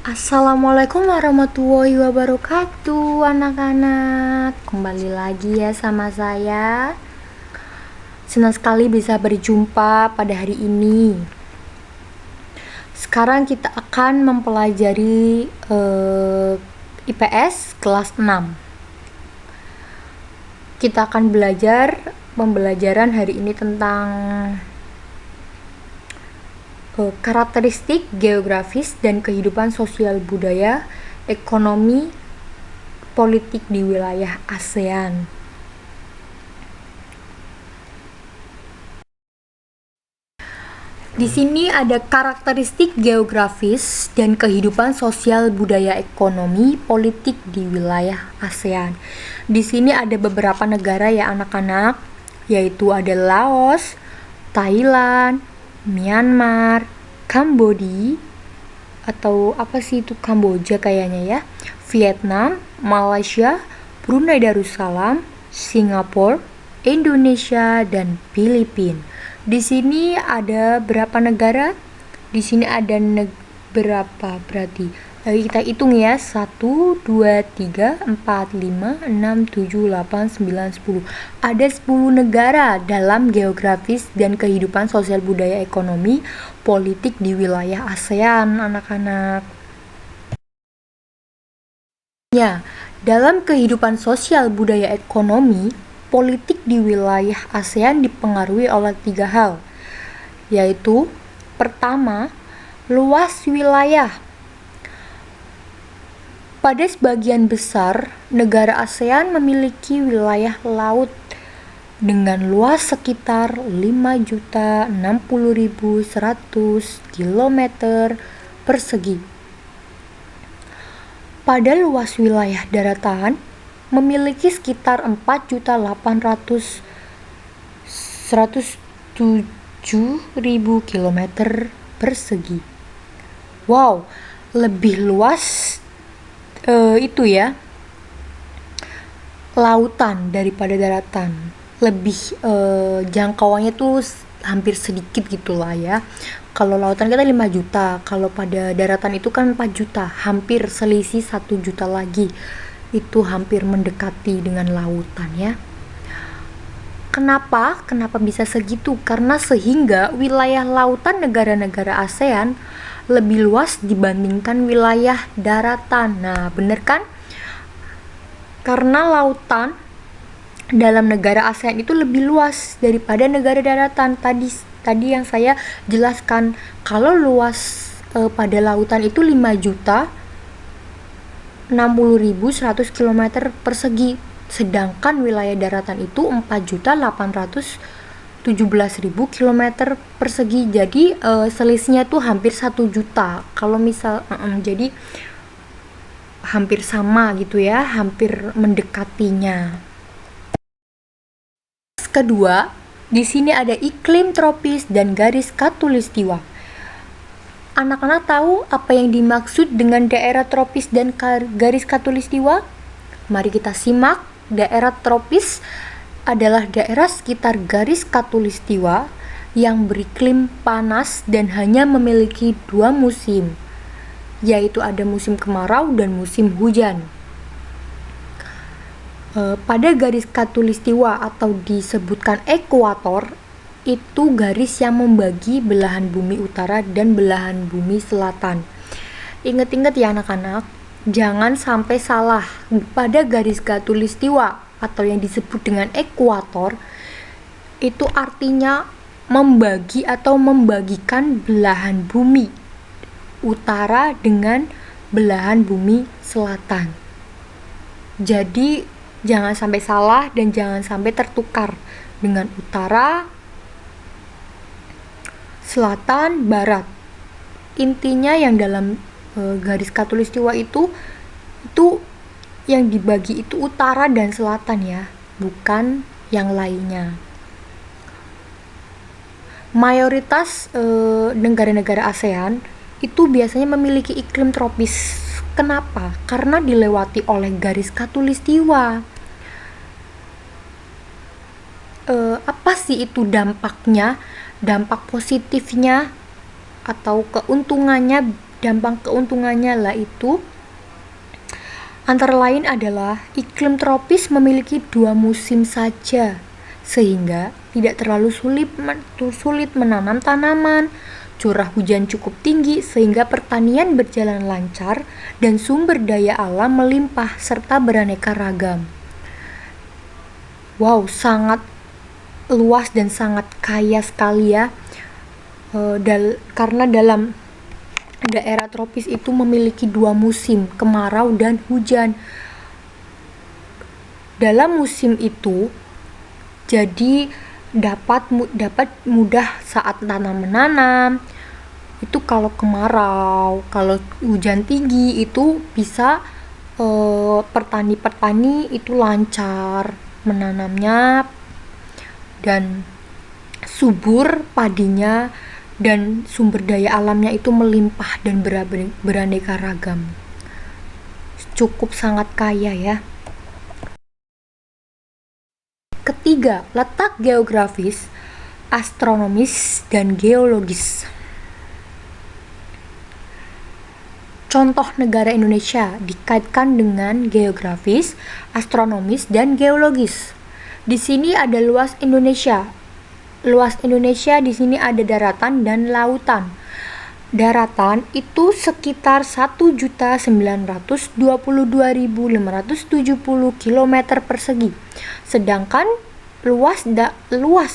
Assalamualaikum warahmatullahi wabarakatuh, anak-anak. Kembali lagi ya sama saya. Senang sekali bisa berjumpa pada hari ini. Sekarang kita akan mempelajari IPS kelas 6. Kita akan belajar pembelajaran hari ini tentang karakteristik geografis dan kehidupan sosial budaya, ekonomi, politik di wilayah ASEAN. Di sini ada karakteristik geografis dan kehidupan sosial budaya, ekonomi, politik di wilayah ASEAN. Di sini ada beberapa negara ya anak-anak, yaitu ada Laos, Thailand, Myanmar, Kamboja, atau apa sih itu Kamboja kayaknya ya, Vietnam, Malaysia, Brunei Darussalam, Singapura, Indonesia, dan Filipina. Di sini ada berapa negara? Di sini ada berapa berarti? Kita hitung ya, 1, 2, 3, 4, 5, 6, 7, 8, 9, 10. Ada 10 negara dalam geografis dan kehidupan sosial budaya ekonomi politik di wilayah ASEAN, anak-anak. Ya, dalam kehidupan sosial budaya ekonomi, politik di wilayah ASEAN dipengaruhi oleh 3 hal, yaitu pertama, luas wilayah. Pada sebagian besar, negara ASEAN memiliki wilayah laut dengan luas sekitar 5.060.100 km persegi. Pada luas wilayah daratan, memiliki sekitar 4.107.000 km persegi. Wow, lebih luas itu ya, lautan daripada daratan. Lebih jangkauannya tuh hampir sedikit gitulah ya. Kalau lautan kita 5 juta, kalau pada daratan itu kan 4 juta, hampir selisih 1 juta lagi. Itu hampir mendekati dengan lautan ya. Kenapa bisa segitu? Karena sehingga wilayah lautan negara-negara ASEAN lebih luas dibandingkan wilayah daratan. Nah, bener kan? Karena lautan dalam negara ASEAN itu lebih luas daripada negara daratan. Tadi yang saya jelaskan, kalau luas pada lautan itu 5.060.100 km persegi, sedangkan wilayah daratan itu 4.817.000 km persegi. Jadi selisihnya tuh hampir 1 juta. Kalau misal jadi hampir sama gitu ya, hampir mendekatinya. Kedua, di sini ada iklim tropis dan garis khatulistiwa. Anak-anak tahu apa yang dimaksud dengan daerah tropis dan garis khatulistiwa? Mari kita simak. Daerah tropis adalah daerah sekitar garis khatulistiwa yang beriklim panas dan hanya memiliki 2 musim, yaitu ada musim kemarau dan musim hujan. Pada garis khatulistiwa atau disebutkan ekuator, itu garis yang membagi belahan bumi utara dan belahan bumi selatan. Ingat-ingat ya anak-anak, jangan sampai salah. Pada garis khatulistiwa atau yang disebut dengan ekuator, itu artinya membagi atau membagikan belahan bumi utara dengan belahan bumi selatan. Jadi jangan sampai salah dan jangan sampai tertukar dengan utara, selatan, barat. Intinya yang dalam garis khatulistiwa itu yang dibagi itu utara dan selatan ya, bukan yang lainnya. Mayoritas negara-negara ASEAN itu biasanya memiliki iklim tropis. Kenapa? Karena dilewati oleh garis khatulistiwa. Apa sih itu dampaknya? Dampak positifnya atau keuntungannya dampak keuntungannya yaitu antara lain adalah iklim tropis memiliki 2 musim saja, sehingga tidak terlalu sulit menanam tanaman, curah hujan cukup tinggi sehingga pertanian berjalan lancar, dan sumber daya alam melimpah serta beraneka ragam. Wow, sangat luas dan sangat kaya sekali ya, karena dalam daerah tropis itu memiliki 2 musim, kemarau dan hujan. Dalam musim itu, jadi dapat mudah saat tanam menanam. Itu kalau kemarau, kalau hujan tinggi itu bisa petani itu lancar menanamnya dan subur padinya, dan sumber daya alamnya itu melimpah dan beraneka ragam. Cukup sangat kaya ya. Ketiga, letak geografis, astronomis, dan geologis. Contoh negara Indonesia dikaitkan dengan geografis, astronomis, dan geologis. Di sini ada luas Indonesia. Luas Indonesia di sini ada daratan dan lautan. Daratan itu sekitar 1.922.570 km persegi. Sedangkan luas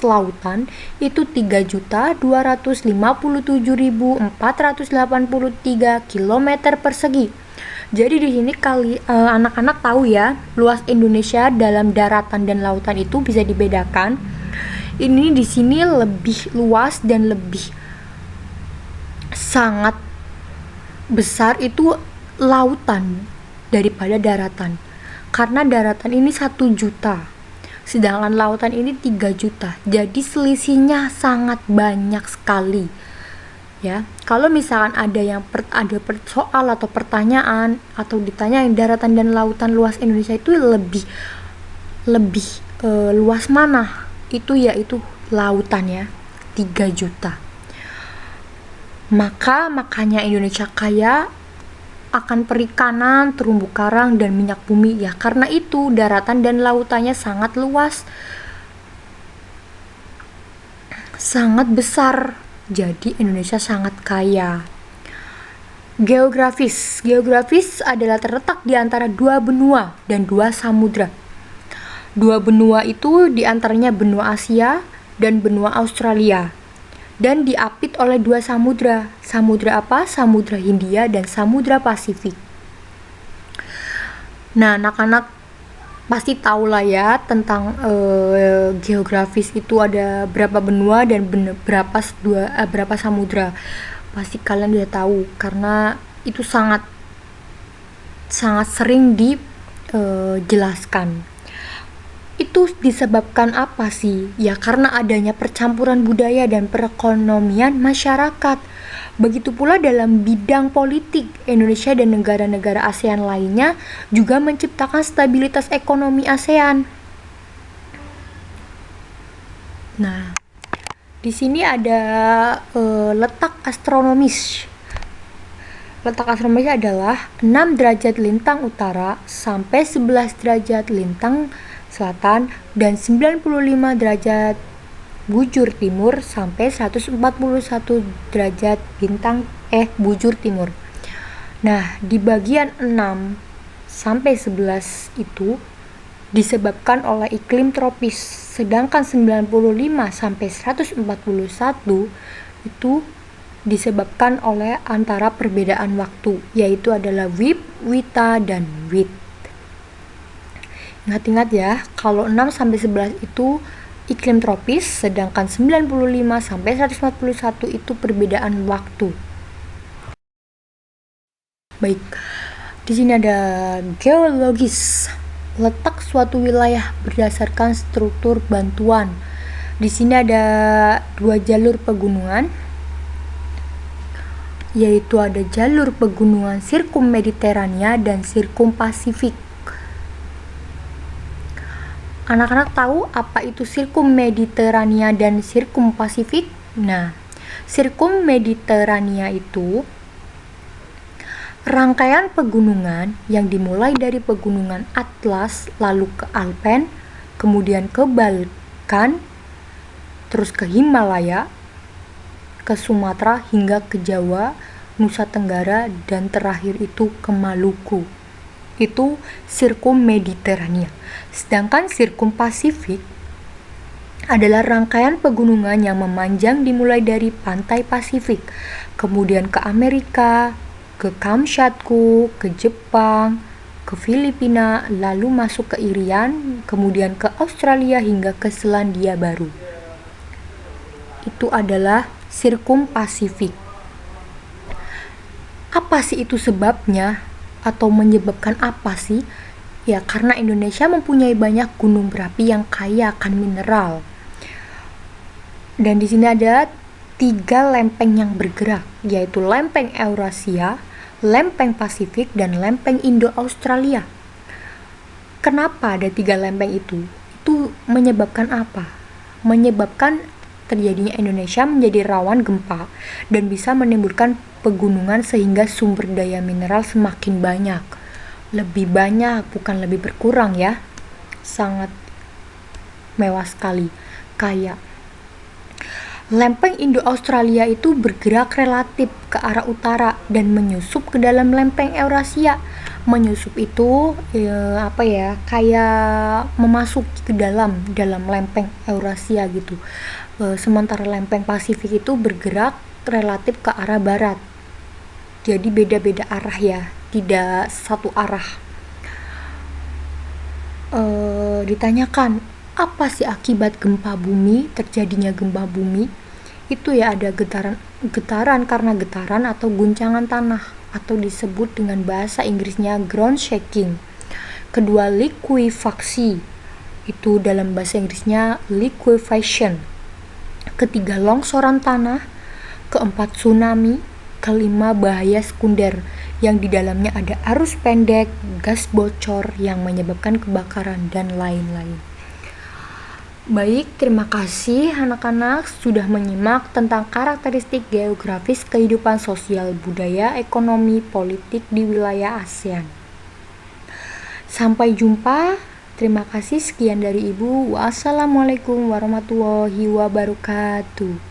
lautan itu 3.257.483 km persegi. Jadi di sini anak-anak tahu ya, luas Indonesia dalam daratan dan lautan itu bisa dibedakan. Ini di sini lebih luas dan lebih sangat besar itu lautan daripada daratan. Karena daratan ini 1 juta, sedangkan lautan ini 3 juta. Jadi selisihnya sangat banyak sekali. Ya, kalau misalkan ada soal atau pertanyaan atau ditanyain daratan dan lautan luas Indonesia itu lebih luas mana? Yaitu lautan ya, 3 juta. Makanya Indonesia kaya akan perikanan, terumbu karang, dan minyak bumi ya, karena itu daratan dan lautannya sangat luas, sangat besar. Jadi Indonesia sangat kaya. Geografis adalah terletak di antara 2 benua dan 2 samudra. 2 benua itu diantaranya benua Asia dan benua Australia, dan diapit oleh 2 samudra. Samudra apa? Samudra Hindia dan Samudra Pasifik. Nah, anak-anak pasti tahu lah ya tentang geografis itu ada berapa benua dan berapa samudra. Pasti kalian udah tahu karena itu sangat sering dijelaskan. Itu disebabkan apa sih? Ya karena adanya percampuran budaya dan perekonomian masyarakat. Begitu pula dalam bidang politik, Indonesia dan negara-negara ASEAN lainnya juga menciptakan stabilitas ekonomi ASEAN. Nah, di sini ada letak astronomis. Letak astronomis adalah 6 derajat lintang utara sampai 11 derajat lintang selatan dan 95 derajat bujur timur sampai 141 derajat bujur timur. Nah, di bagian 6 sampai 11 itu disebabkan oleh iklim tropis, sedangkan 95 sampai 141 itu disebabkan oleh antara perbedaan waktu, yaitu adalah WIB, WITA, dan WIT. Ingat-ingat ya, kalau 6 sampai 11 itu iklim tropis, sedangkan 95 sampai 141 itu perbedaan waktu. Baik, di sini ada geologis. Letak suatu wilayah berdasarkan struktur bantuan. Di sini ada 2 jalur pegunungan, yaitu ada jalur pegunungan Sirkum Mediterania dan Sirkum Pasifik. Anak-anak tahu apa itu Sirkum Mediterania dan Sirkum Pasifik? Nah, Sirkum Mediterania itu Rangkaian pegunungan yang dimulai dari pegunungan Atlas, lalu ke Alpen, kemudian ke Balkan, terus ke Himalaya, ke Sumatera hingga ke Jawa, Nusa Tenggara, dan terakhir itu ke Maluku. Itu Sirkum Mediterania. Sedangkan Sirkum Pasifik adalah rangkaian pegunungan yang memanjang dimulai dari pantai Pasifik, kemudian ke Amerika, ke Kamchatka, ke Jepang, ke Filipina, lalu masuk ke Irian, kemudian ke Australia hingga ke Selandia Baru. Itu adalah Sirkum Pasifik. Apa sih itu sebabnya? Atau menyebabkan apa sih? Ya, karena Indonesia mempunyai banyak gunung berapi yang kaya akan mineral. Dan di sini ada 3 lempeng yang bergerak, yaitu lempeng Eurasia, lempeng Pasifik, dan lempeng Indo-Australia. Kenapa ada 3 lempeng itu? Itu menyebabkan apa? Menyebabkan terjadinya Indonesia menjadi rawan gempa dan bisa menimbulkan pegunungan sehingga sumber daya mineral semakin banyak. Lebih banyak, bukan lebih berkurang ya. Sangat mewah sekali, kaya. Lempeng Indo-Australia itu bergerak relatif ke arah utara dan menyusup ke dalam lempeng Eurasia. Menyusup itu kayak memasuki ke dalam lempeng Eurasia gitu. Sementara lempeng Pasifik itu bergerak relatif ke arah barat. Jadi beda-beda arah ya, tidak satu arah. Ditanyakan, apa sih akibat gempa bumi, terjadinya gempa bumi? Itu ya ada getaran karena getaran atau guncangan tanah, atau disebut dengan bahasa Inggrisnya ground shaking. Kedua, likuifaksi, itu dalam bahasa Inggrisnya liquefaction. Ketiga, longsoran tanah. Keempat, tsunami. Kelima, bahaya sekunder, yang di dalamnya ada arus pendek, gas bocor yang menyebabkan kebakaran, dan lain-lain. Baik, terima kasih anak-anak sudah menyimak tentang karakteristik geografis kehidupan sosial, budaya, ekonomi, politik di wilayah ASEAN. Sampai jumpa. Terima kasih, sekian dari Ibu. Wassalamualaikum warahmatullahi wabarakatuh.